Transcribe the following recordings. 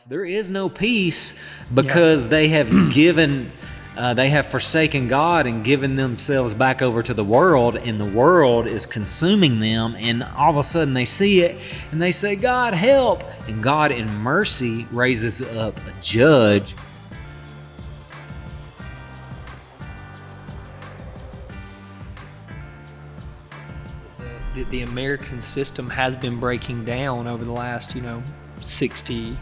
There is no peace because they have they have forsaken God and given themselves back over to the world, and the world is consuming them, and all of a sudden they see it and they say, God, help. And God in mercy raises up a judge. The American system has been breaking down over the last, 60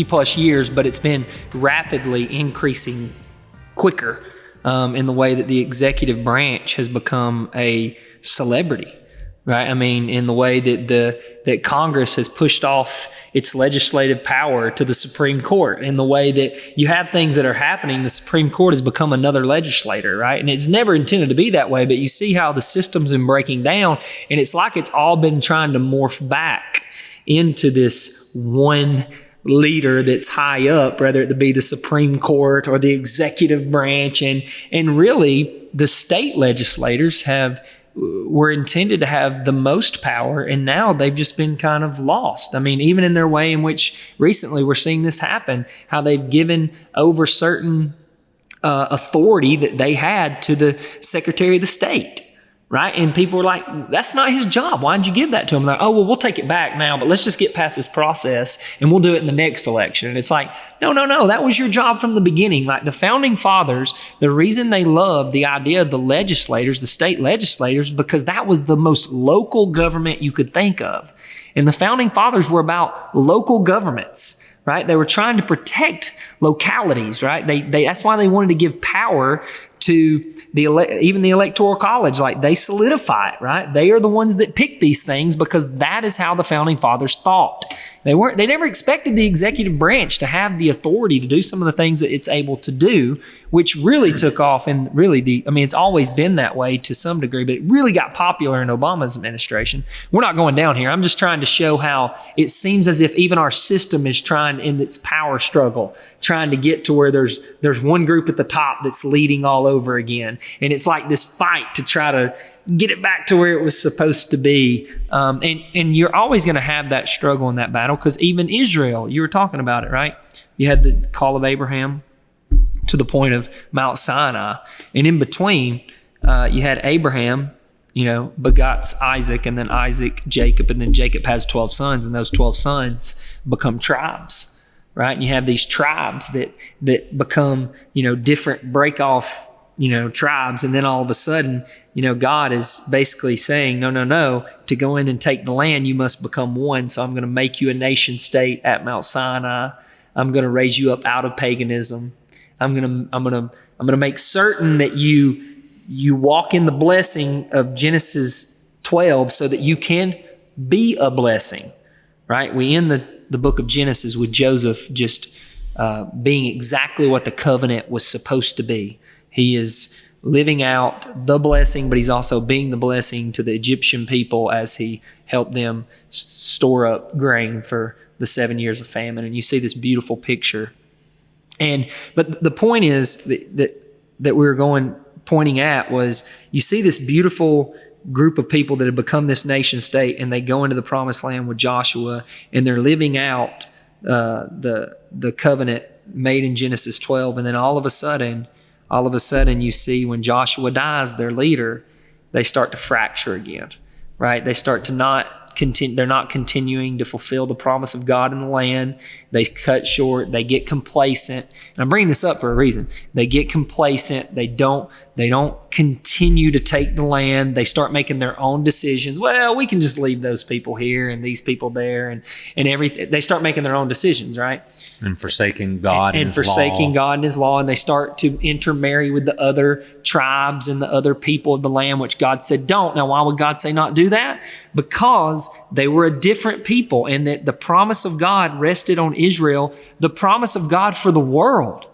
plus years, but it's been rapidly increasing quicker in the way that the executive branch has become a celebrity, right? I mean, in the way that Congress has pushed off its legislative power to the Supreme Court, in the way that you have things that are happening, the Supreme Court has become another legislator, right? And it's never intended to be that way, but you see how the system's been breaking down, and it's like it's all been trying to morph back into this one leader that's high up, whether it be the Supreme Court or the executive branch. And really, the state legislators were intended to have the most power, and now they've just been kind of lost. I mean, even in their way in which recently we're seeing this happen, how they've given over certain authority that they had to the Secretary of the State. Right? And people were like, that's not his job. Why did you give that to him? Like, oh, well, we'll take it back now, but let's just get past this process and we'll do it in the next election. And it's like, no, that was your job from the beginning. Like the founding fathers, the reason they loved the idea of the legislators, the state legislators, because that was the most local government you could think of. And the founding fathers were about local governments, right? They were trying to protect localities, right? That's why they wanted to give power to even the Electoral College. Like they solidify it, right? They are the ones that pick these things because that is how the founding fathers thought. They never expected the executive branch to have the authority to do some of the things that it's able to do, which really took off. And really it's always been that way to some degree, but it really got popular in Obama's administration. We're not going down here. I'm just trying to show how it seems as if even our system is trying in its power struggle, trying to get to where there's one group at the top that's leading all over again. And it's like this fight to try to get it back to where it was supposed to be. And you're always going to have that struggle and that battle, because even Israel, you were talking about it, right? You had the call of Abraham to the point of Mount Sinai. And in between, you had Abraham, begots Isaac, and then Isaac, Jacob, and then Jacob has 12 sons, and those 12 sons become tribes, right? And you have these tribes that become, different break off, tribes. And then all of a sudden, God is basically saying, no, to go in and take the land, you must become one. So I'm going to make you a nation state at Mount Sinai. I'm going to raise you up out of paganism. I'm going to make certain that you walk in the blessing of Genesis 12 so that you can be a blessing, right? We end the book of Genesis with Joseph just being exactly what the covenant was supposed to be. He is living out the blessing, but he's also being the blessing to the Egyptian people as he helped them store up grain for the 7 years of famine. And you see this beautiful picture. But the point is that we were pointing at was, you see this beautiful group of people that have become this nation state, and they go into the promised land with Joshua, and they're living out the covenant made in Genesis 12. And then all of a sudden you see when Joshua dies, their leader, they start to fracture again, right? They start to they're not continuing to fulfill the promise of God in the land. They cut short, they get complacent. And I'm bringing this up for a reason. They get complacent. They don't continue to take the land. They start making their own decisions. Well, we can just leave those people here and these people there and everything. They start making their own decisions, right? And forsaking God and His law. Forsaking God and His law. And they start to intermarry with the other tribes and the other people of the land, which God said don't. Now, why would God say not do that? Because they were a different people, and that the promise of God rested on Israel, the promise of God for the world,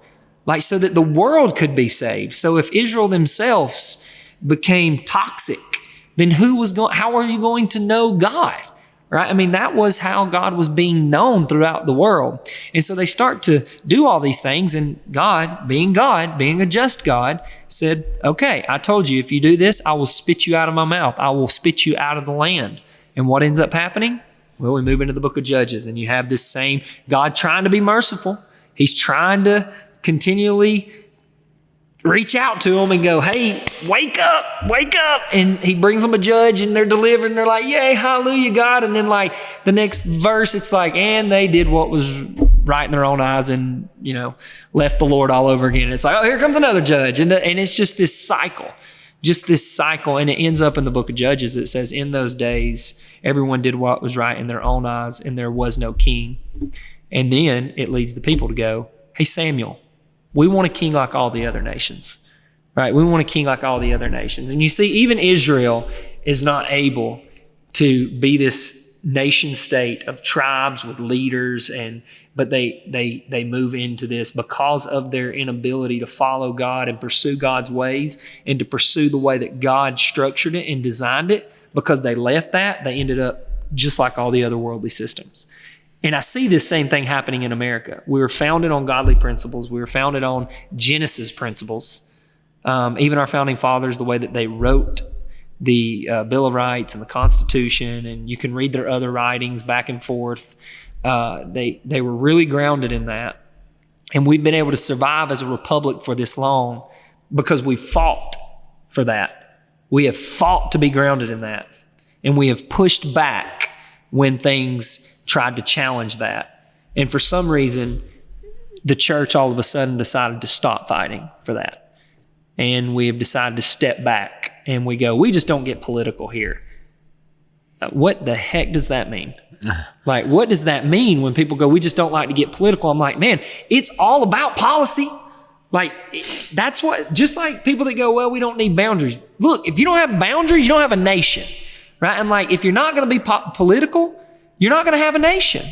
like so that the world could be saved. So if Israel themselves became toxic, then how are you going to know God? Right? I mean, that was how God was being known throughout the world. And so they start to do all these things, and God, being a just God, said, okay, I told you, if you do this, I will spit you out of my mouth. I will spit you out of the land. And what ends up happening? Well, we move into the book of Judges, and you have this same God trying to be merciful. He's trying to continually reach out to them and go, hey, wake up. And he brings them a judge, and they're delivered, and they're like, yay, hallelujah, God. And then like the next verse, it's like, and they did what was right in their own eyes and, left the Lord all over again. And it's like, oh, here comes another judge. And it's just this cycle. And it ends up in the book of Judges. It says, in those days, everyone did what was right in their own eyes, and there was no king. And then it leads the people to go, hey, Samuel, we want a king like all the other nations, right? We want a king like all the other nations. And you see, even Israel is not able to be this nation state of tribes with leaders, but they move into this because of their inability to follow God and pursue God's ways and to pursue the way that God structured it and designed it. Because they left that, they ended up just like all the other worldly systems. And I see this same thing happening in America. We were founded on godly principles. We were founded on Genesis principles. Even our founding fathers, the way that they wrote the Bill of Rights and the Constitution, and you can read their other writings back and forth. They were really grounded in that. And we've been able to survive as a republic for this long because we fought for that. We have fought to be grounded in that. And we have pushed back when things tried to challenge that. And for some reason, the church all of a sudden decided to stop fighting for that. And we have decided to step back and we go, we just don't get political here. What the heck does that mean? Like, what does that mean when people go, we just don't like to get political? I'm like, man, it's all about policy. Like, that's what, just like people that go, well, we don't need boundaries. Look, if you don't have boundaries, you don't have a nation, right? And like, if you're not going to be political, you're not going to have a nation.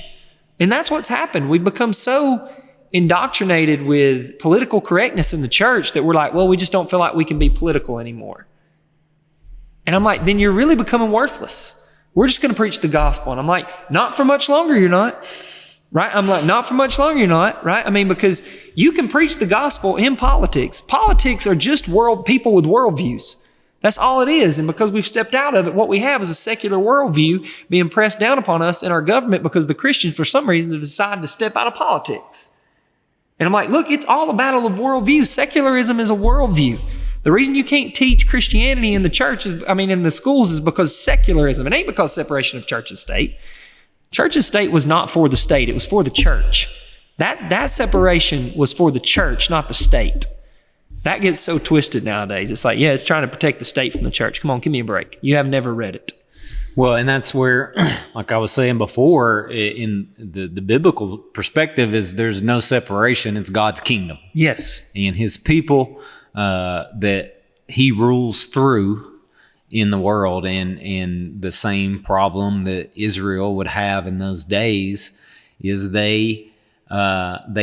And that's what's happened. We've become so indoctrinated with political correctness in the church that we're like, well, we just don't feel like we can be political anymore. And I'm like, then you're really becoming worthless. We're just going to preach the gospel. And I'm like, not for much longer, you're not. Right? I'm like, not for much longer, you're not. Right? I mean, because you can preach the gospel in politics. Politics are just people with worldviews. That's all it is. And because we've stepped out of it, what we have is a secular worldview being pressed down upon us in our government because the Christians, for some reason, have decided to step out of politics. And I'm like, look, it's all a battle of worldview. Secularism is a worldview. The reason you can't teach Christianity in the church in the schools is because secularism. It ain't because separation of church and state. Church and state was not for the state. It was for the church. That separation was for the church, not the state. That gets so twisted nowadays. It's like, yeah, it's trying to protect the state from the church. Come on, give me a break. You have never read it. Well, and that's where, like I was saying before, in the biblical perspective is there's no separation. It's God's kingdom. Yes. And his people that he rules through in the world. And the same problem that Israel would have in those days is they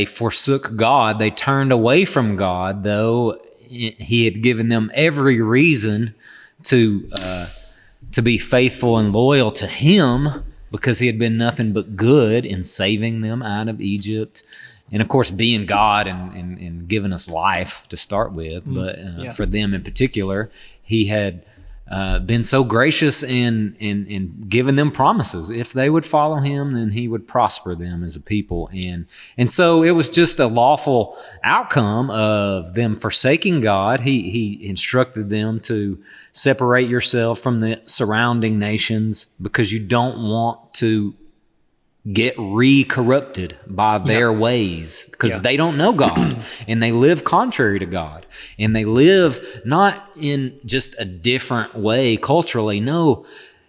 forsook God. They turned away from God, though he had given them every reason to be faithful and loyal to him because he had been nothing but good in saving them out of Egypt. And of course, being God and giving us life to start with. But for them in particular, he had been so gracious in giving them promises. If they would follow him, then he would prosper them as a people. And so it was just a lawful outcome of them forsaking God. He instructed them to separate yourself from the surrounding nations because you don't want to get re-corrupted by their ways because they don't know God and they live contrary to God and they live not in just a different way culturally, no,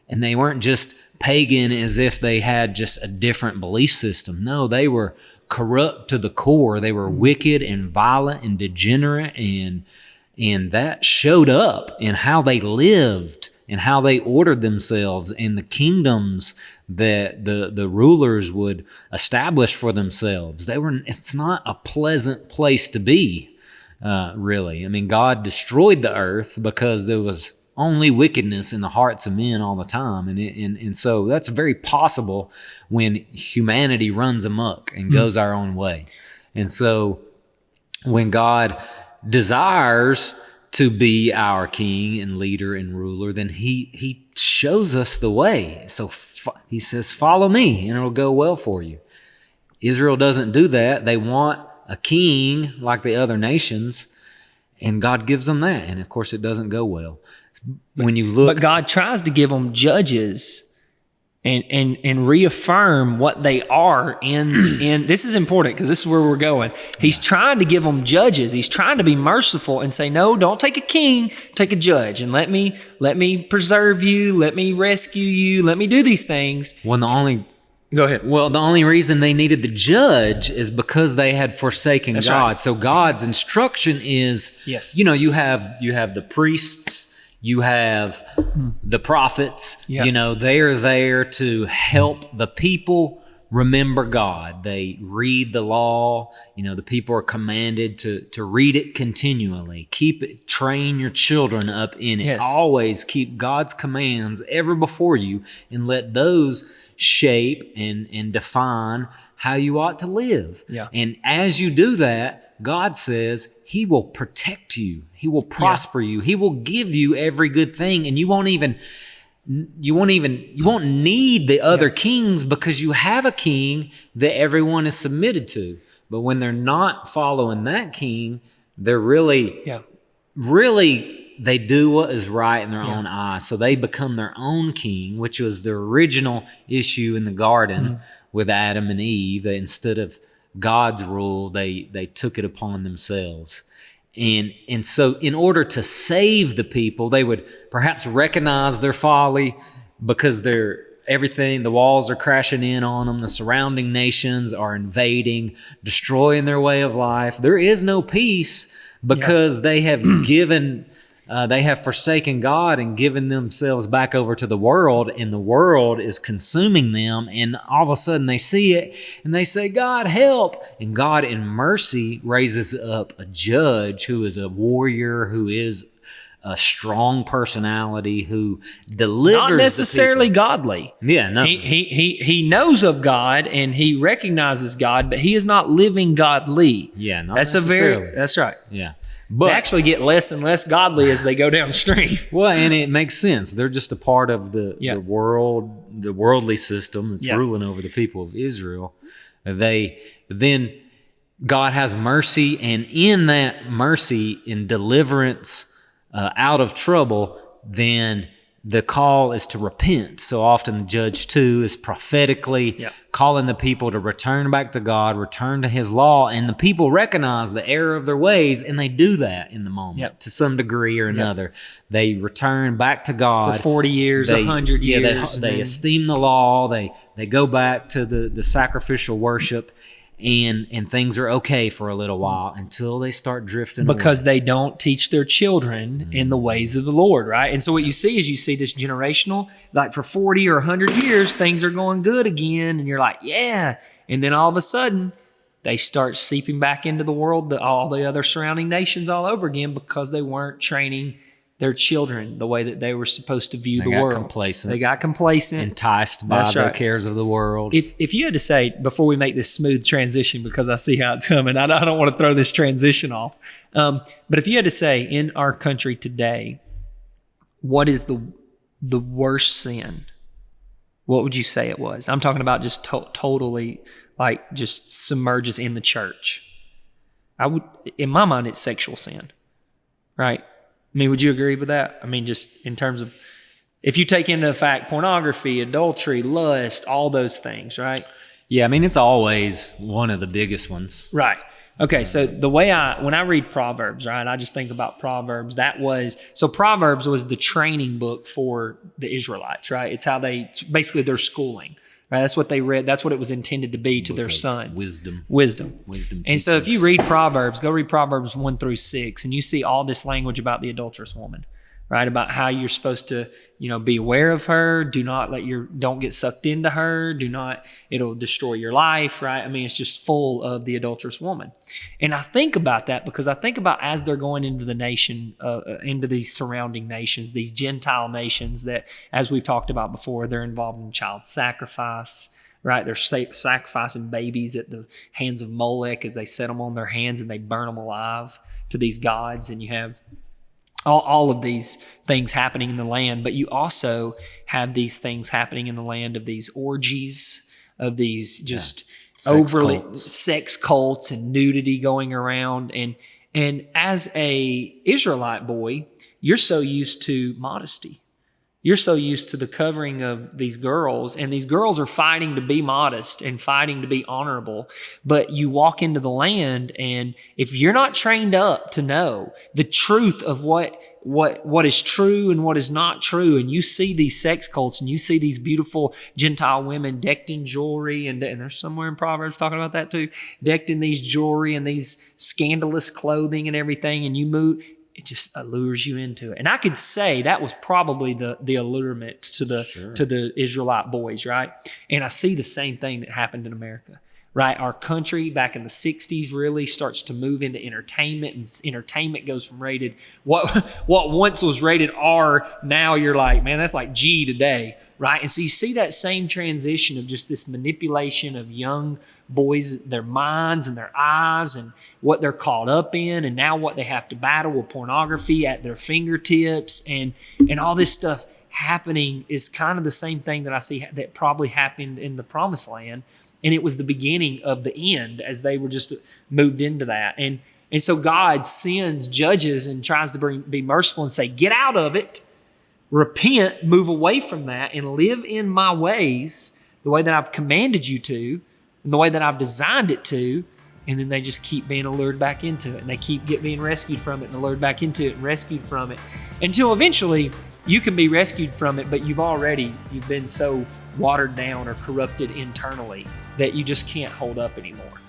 and they weren't just pagan as if they had just a different belief system. No, they were corrupt to the core. They were wicked and violent and degenerate, and that showed up in how they lived and how they ordered themselves and the kingdoms that the rulers would establish for themselves. It's not a pleasant place to be, really. I mean, God destroyed the earth because there was only wickedness in the hearts of men all the time. And so that's very possible when humanity runs amok and goes our own way. And so when God desires to be our king and leader and ruler, then he shows us the way. So he says, follow me and it'll go well for you. Israel doesn't do that. They want a king like the other nations, and God gives them that. And of course, it doesn't go well. When you look, But God tries to give them judges and reaffirm what they are in this is important because this is where we're going. He's trying to give them judges. He's trying to be merciful and say, no, don't take a king, take a judge, and let me preserve you, let me rescue you, let me do these things. when the only Go ahead. Well, the only reason they needed the judge is because they had forsaken That's God. right. So God's instruction is, Yes. you have the priests, you have the prophets, Yeah. they're there to help the people remember God. They read the law, the people are commanded to read it continually. Keep it, train your children up in it. Yes. Always keep God's commands ever before you and let those shape and define how you ought to live. Yeah. And as you do that, God says he will protect you. He will prosper you. He will give you every good thing, and you won't need the other kings because you have a king that everyone is submitted to. But when they're not following that king, they're really they do what is right in their own eyes. So they become their own king, which was the original issue in the garden with Adam and Eve. That instead of God's rule, they took it upon themselves. And so in order to save the people, they would perhaps recognize their folly because the walls are crashing in on them. The surrounding nations are invading, destroying their way of life. There is no peace because they have they have forsaken God and given themselves back over to the world, and the world is consuming them. And all of a sudden they see it and they say, God, help. And God in mercy raises up a judge who is a warrior, who is a strong personality, who delivers Not necessarily the people. godly. Yeah, no. He knows of God and he recognizes God, but he is not living godly. Yeah, not That's necessarily. that's right. Yeah. They But actually get less and less godly as they go downstream. well, and it makes sense. They're just a part of the worldly system that's ruling over the people of Israel. Then God has mercy, and in that mercy, in deliverance out of trouble, then the call is to repent. So often the judge too is prophetically calling the people to return back to God, return to his law, and the people recognize the error of their ways, and they do that in the moment to some degree or another. They return back to God For 40 years, 100 years. They esteem the law. They go back to the sacrificial worship, and things are okay for a little while until they start drifting because away. they don't teach their children in the ways of the Lord, right? And so what you see is this generational, like for 40 or 100 years, things are going good again, and you're like, yeah. And then all of a sudden, they start seeping back into the world, all the other surrounding nations all over again because they weren't training their children the way that they were supposed to view the world. They got complacent. Enticed by the cares of the world. If you had to say, before we make this smooth transition, because I see how it's coming, I don't want to throw this transition off. But if you had to say, in our country today, what is the worst sin? What would you say it was? I'm talking about just totally, like, just submerges in the church. In my mind, it's sexual sin, right? I mean, would you agree with that? I mean, just in terms of, if you take into fact pornography, adultery, lust, all those things, right? Yeah, I mean, it's always one of the biggest ones. Right. Okay, so when I read Proverbs, right, I just think about Proverbs. Proverbs was the training book for the Israelites, right? It's basically their schooling, right? That's what they read. That's what it was intended to be to their sons. Wisdom. And so if you read Proverbs, go read Proverbs 1-6, and you see all this language about the adulterous woman, right? About how you're supposed to, be aware of her. Don't get sucked into her. It'll destroy your life, right? I mean, it's just full of the adulterous woman. And I think about that because I think about as they're going into the nation, into these surrounding nations, these Gentile nations that, as we've talked about before, they're involved in child sacrifice, right? They're sacrificing babies at the hands of Molech as they set them on their hands and they burn them alive to these gods. And you have all of these things happening in the land, but you also have these things happening in the land of these orgies, of these just overly sex cults and nudity going around. And as a Israelite boy, you're so used to modesty. You're so used to the covering of these girls, and these girls are fighting to be modest and fighting to be honorable. But you walk into the land, and if you're not trained up to know the truth of what is true and what is not true, and you see these sex cults, and you see these beautiful Gentile women decked in jewelry, and there's somewhere in Proverbs talking about that too, decked in these jewelry and these scandalous clothing and everything, and you move, it just allures you into it. And I could say that was probably the allurement to the Israelite boys, right? And I see the same thing that happened in America, right? Our country back in the 60s really starts to move into entertainment, and entertainment goes from what once was rated R, now you're like, man, that's like G today, right? And so you see that same transition of just this manipulation of young boys, their minds and their eyes, and what they're caught up in, and now what they have to battle with pornography at their fingertips, and all this stuff happening is kind of the same thing that I see that probably happened in the Promised Land. And it was the beginning of the end as they were just moved into that. And so God sends judges and tries to be merciful and say, get out of it, repent, move away from that, and live in my ways the way that I've commanded you to, and the way that I've designed it to. And then they just keep being allured back into it, and they keep being rescued from it and allured back into it and rescued from it, until eventually you can be rescued from it, but you've been so watered down or corrupted internally that you just can't hold up anymore.